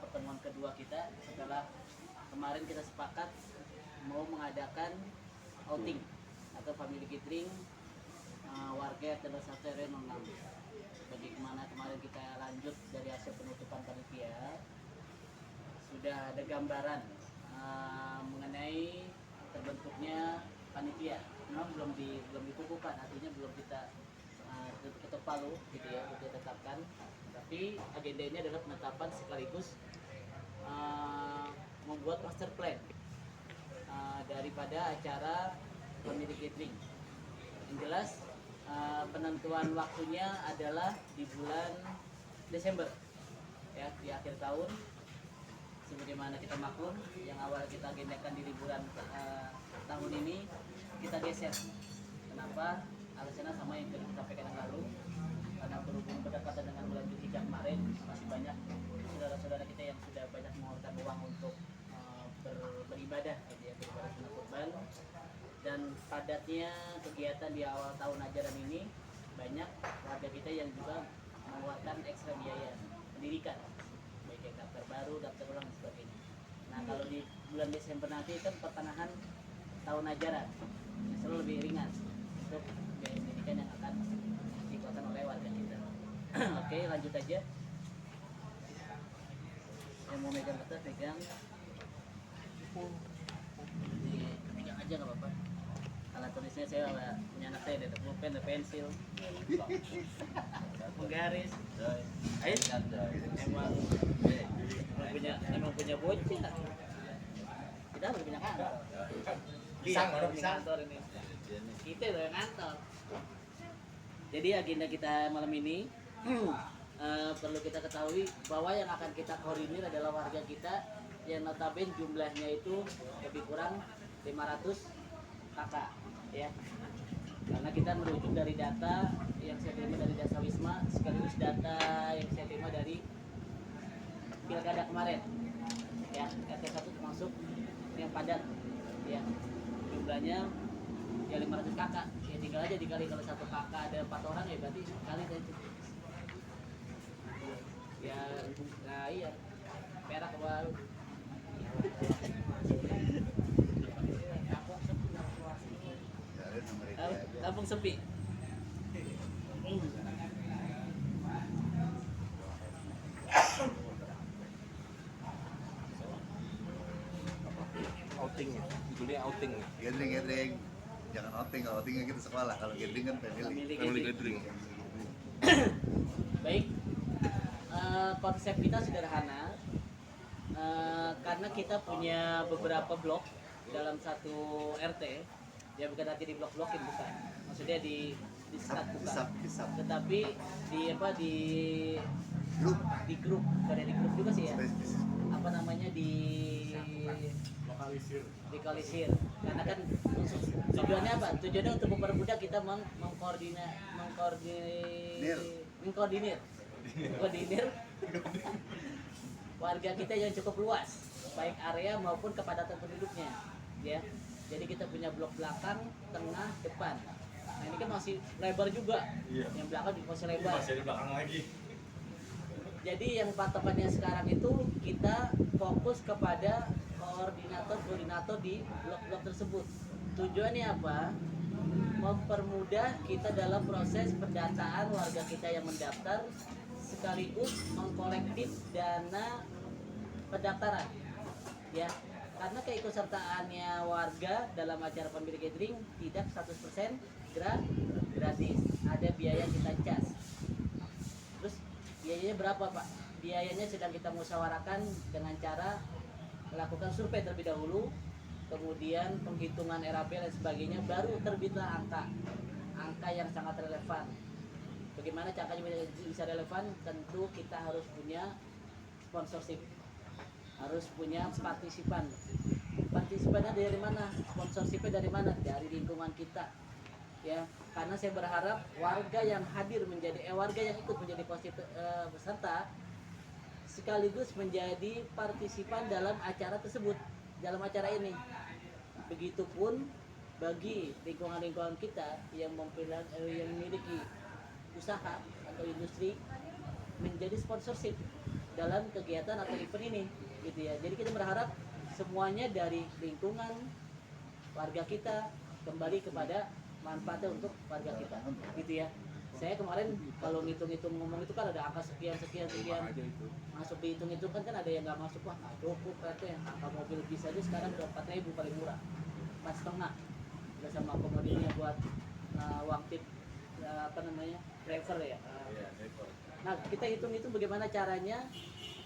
pertemuan kedua kita setelah kemarin kita sepakat mau mengadakan outing atau family gathering warga RT 1 RW 06. Bagaimana kemarin kita lanjut dari hasil penutupan panitia, sudah ada gambaran mengenai terbentuknya panitia. Memang belum dikukuhkan, artinya belum kita ketuk palu gitu ya, untuk ditetapkan. Tapi agenda ini adalah penetapan sekaligus membuat master plan daripada acara family gathering. Yang jelas penentuan waktunya adalah di bulan Desember ya, di akhir tahun. Sebagaimana kita maklum, yang awal kita agendakan di liburan tahun ini kita geser. Kenapa? Alasannya sama yang tadi kita sampaikan yang lalu, karena berhubung berdekatan dengan bulan Dzulhijjah kemarin, masih banyak saudara-saudara kita yang sudah banyak mengeluarkan uang untuk beribadah, gitu ya, beribadah sunat kurban. Dan padatnya kegiatan di awal tahun ajaran ini, banyak warga kita yang juga mengeluarkan ekstra biaya pendidikan, baik yang daftar baru, daftar ulang dan sebagainya. Nah, kalau di bulan Desember nanti kan pertengahan tahun ajaran, selalu lebih ringan untuk biaya pendidikan yang akan dikeluarkan oleh warga kita. Oke, lanjut aja. Yang mau megang kertas, pegang aja nggak apa-apa. Alat tulisnya saya punya anak saya, ada pulpen, ada pensil, penggaris. Ayo, emang punya bocah. Kita harus punya kantor. Pisang kantor ini. Kita udah kantor. Jadi agenda kita malam ini perlu kita ketahui bahwa yang akan kita koordinir adalah warga kita yang notabene jumlahnya itu lebih kurang 500 kakak ya. Karena kita merujuk dari data yang saya terima dari Dasar Wisma, sekaligus data yang saya terima dari pilkada kemarin ya, RT 1 termasuk yang padat ya, jumlahnya ya 500 kakak ya. Tinggal aja dikali, kalau satu kakak ada 4 orang ya berarti kali itu ya. Nah iya, perak baru kampung sepi. Outing, judulnya outing. Gathering. Jangan outing, kalau outingnya kita sekolah, kalau gathering kan family Gathering. Baik, konsep kita sederhana, karena kita punya beberapa blok dalam satu RT. Ya bukan arti di blok-blokin, bukan. Maksudnya di sekat bukan. Tetapi di grup, bukan di grup juga sih ya. Apa namanya, lokalisir. Karena kan tujuannya apa? Tujuannya untuk mempermudah kita mengkoordinir warga kita yang cukup luas, baik area maupun kepadatan penduduknya, ya. Jadi kita punya blok belakang, tengah, depan. Nah ini kan masih lebar juga, yang belakang juga masih lebar. Masih di belakang lagi. Jadi yang patokannya sekarang itu kita fokus kepada koordinator di blok-blok tersebut. Tujuannya apa? Mempermudah kita dalam proses pendataan warga kita yang mendaftar, sekaligus mengkolektif dana pendaftaran, ya. Karena keikutsertaannya warga dalam acara family gathering tidak 100% gratis, ada biaya kita cas. Terus biayanya berapa, Pak? Biayanya sedang kita musyawarahkan dengan cara melakukan survei terlebih dahulu, kemudian penghitungan RAP dan sebagainya, baru terbitlah angka yang sangat relevan. Bagaimana caranya bisa relevan? Tentu kita harus punya sponsorship, harus punya partisipan. Partisipannya dari mana? Sponsorshipnya dari mana? Dari lingkungan kita, ya. Karena saya berharap warga yang hadir warga yang ikut menjadi peserta sekaligus menjadi partisipan dalam acara tersebut, dalam acara ini. Begitupun bagi lingkungan-lingkungan kita yang memiliki usaha atau industri, menjadi sponsorship dalam kegiatan atau event ini, gitu ya. Jadi kita berharap semuanya dari lingkungan warga kita kembali kepada manfaatnya untuk warga kita, gitu ya. Saya kemarin kalau ngitung-ngitung ngomong itu kan ada angka sekian masuk dihitung-hitung kan ada yang nggak masuk, wah nggak cukup katanya. Angka mobil bisa aja sekarang udah 4.000 paling murah, 4,5 udah sama komodinya buat uang tip driver ya. Nah kita hitung-hitung bagaimana caranya.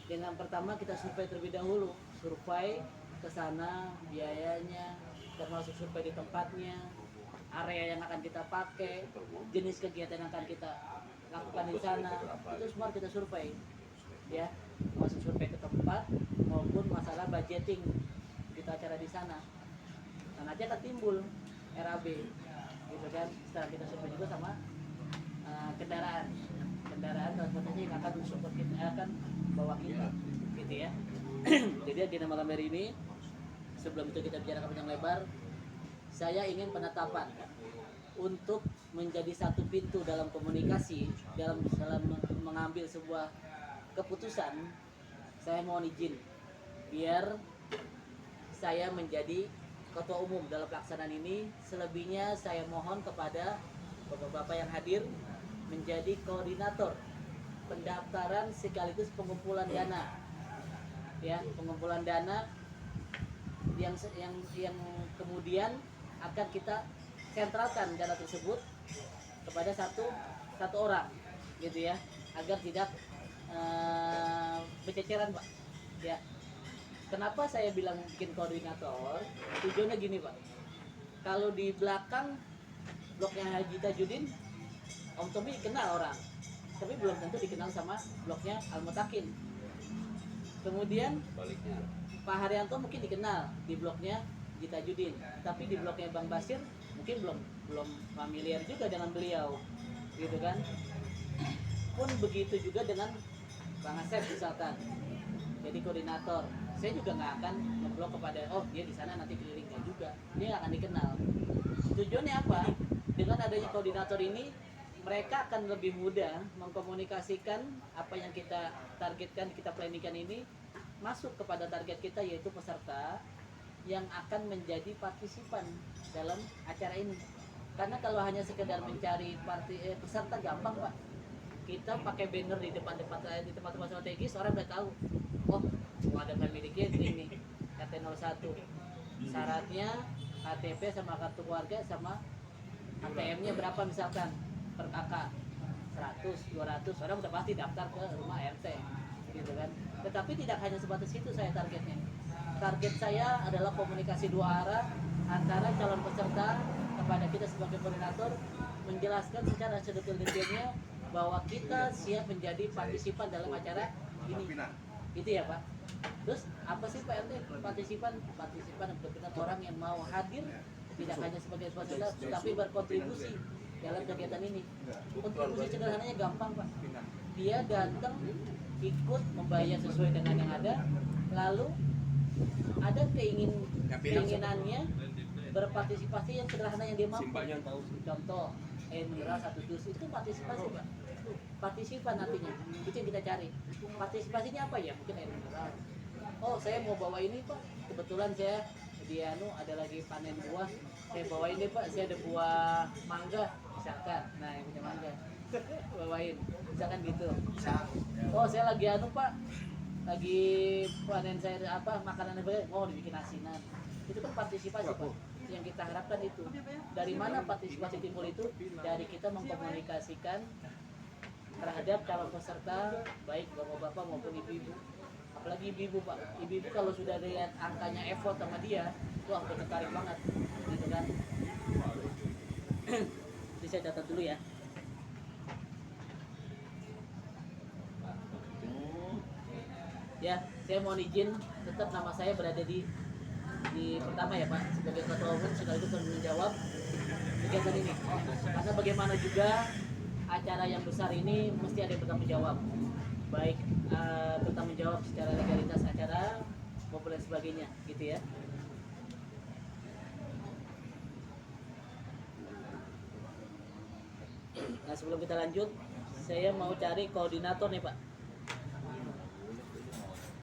Dengan pertama kita survei terlebih dahulu, survei ke sana, biayanya, termasuk survei di tempatnya, area yang akan kita pakai, jenis kegiatan yang akan kita lakukan di sana, itu semua kita survei, ya, masuk survei ke tempat maupun masalah budgeting kita acara di sana. Nah nanti akan timbul RAB, gitu kan, setelah kita survei juga sama kendaraan transportasi yang akan mensupport kita, akan bawa kita, gitu ya. Jadi agenda malam hari ini, sebelum itu kita bicara panjang lebar, saya ingin penetapan untuk menjadi satu pintu dalam komunikasi, dalam mengambil sebuah keputusan. Saya mohon izin biar saya menjadi ketua umum dalam pelaksanaan ini. Selebihnya saya mohon kepada bapak-bapak yang hadir menjadi koordinator pendaftaran sekaligus pengumpulan dana, ya, pengumpulan dana yang kemudian akan kita sentralkan dana tersebut kepada satu orang, gitu ya, agar tidak berceceran, Pak, ya. Kenapa saya bilang bikin koordinator? Tujuannya gini, Pak, kalau di belakang bloknya Haji Tajudin, Om Tommy dikenal orang, tapi belum tentu dikenal sama bloknya Al-Mutakin. Kemudian Pak Haryanto mungkin dikenal di bloknya Gita Judin, tapi di bloknya Bang Basir mungkin belum familiar juga dengan beliau, gitu kan. Pun begitu juga dengan Bang Asep misalkan, jadi koordinator. Saya juga nggak akan ngeblok kepada dia di sana nanti kelilingnya juga, dia nggak akan dikenal. Tujuannya apa? Dengan adanya koordinator ini, mereka akan lebih mudah mengkomunikasikan apa yang kita targetkan, kita planningkan ini masuk kepada target kita, yaitu peserta yang akan menjadi partisipan dalam acara ini. Karena kalau hanya sekedar mencari peserta gampang, Pak. Kita pakai banner di tempat-tempat strategis, orang udah tahu. Oh, ada family gathering nih, KT01. Syaratnya KTP sama kartu keluarga sama ATM-nya berapa misalkan per kakak, 100, 200, orang udah pasti daftar ke rumah RT, gitu kan. Tetapi tidak hanya sebatas itu saya targetnya. Target saya adalah komunikasi dua arah antara calon peserta kepada kita sebagai koordinator, menjelaskan secara sedetail-detailnya bahwa kita siap menjadi partisipan dalam acara ini. Itu ya, Pak. Terus apa sih Pak RT? Partisipan benar-benar orang yang mau hadir, tidak hanya sebagai peserta tetapi berkontribusi dalam kegiatan ini. Kontribusi sederhananya gampang, Pak. Dia datang, ikut, membayar sesuai dengan yang ada, lalu ada keinginannya berpartisipasi yang sederhana yang dia mampu. Contoh, mineral 1 dus itu partisipasi, Pak. Partisipan artinya, itu yang kita cari. Partisipasinya apa ya? Mungkin air mineral. Oh, saya mau bawa ini, Pak. Kebetulan saya di ada lagi panen buah. Saya bawain deh, Pak. Saya ada buah mangga, misalkan. Nah, yang punya mangga. Bawain. Misalkan gitu. Oh, saya lagi Pak. Lagi panen saya makanan apa? Oh, dibikin asinan. Itu kan partisipasi, Pak. Yang kita harapkan itu. Dari mana partisipasi timbul itu? Dari kita mengkomunikasikan terhadap calon peserta, baik bapak-bapak maupun ibu-ibu. Apalagi ibu-ibu, Pak. Ibu-ibu kalau sudah lihat angkanya effort sama dia, wah udah tertarik banget, gitu kan. Jadi saya catat dulu ya. Ya, saya mohon izin, tetap nama saya berada di pertama ya Pak, sebagai ketua umum sekaligus menjawab kegiatan ini. Karena bagaimana juga acara yang besar ini mesti ada yang bertanggung jawab, baik bertanggung jawab secara legalitas acara maupun lain sebagainya, gitu ya. Nah sebelum kita lanjut, saya mau cari koordinator nih Pak.